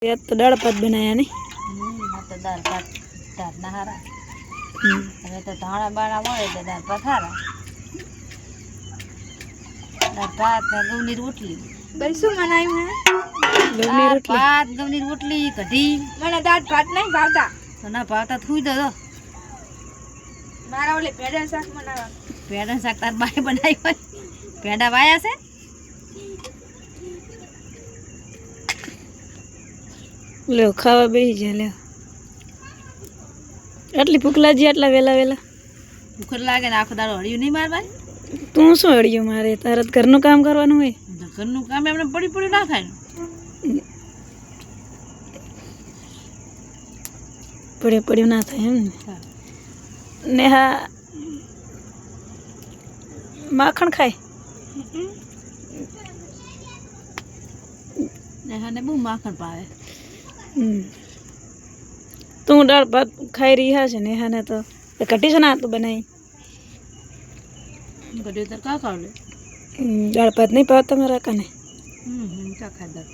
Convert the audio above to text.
ये तो दाल भात बनाया नहीं। तो दाल भात दाल नहारा હવે તો ધાણા બાણા મળે તો દાળ ભાત હારા દાળ ભાત ને ઘઉંની રોટલી भाई શું બનાવ્યું હે દાળ ભાત ઘઉંની રોટલી કઢી મને દાળ ભાત નહીં ભાવતા તો ના ભાવતા થૂઈ દો મારા ઓલે પેડા શાક બનાવવા પેડા શાક તાર બાએ બનાવી હોય પેડા વાયા છે લે ખાવા બેહી જા લે આટલી ભૂખ લાગી આટલા વેલા વેલા ભૂખ લાગે ને આખો દાડો હળિયું નહીં મારવાની તું શું હળિયું મારે તારે તો ઘરનું કામ કરવાનું હોય ઘરનું કામ એમને પડી પડી ના થાય પડે પડ્યું ના થાય એમ ને હા માખણ ખાય નેહાને બહુ માખણ ભાવે તું દાળ ભાત ખાઈ રહ્યા છે નેહાને તો કઢી છે ના તું બનાવી કઢી તો કા ખાવલે દાળ ભાત નહીં ભાવતા મારા કને કા ખાધા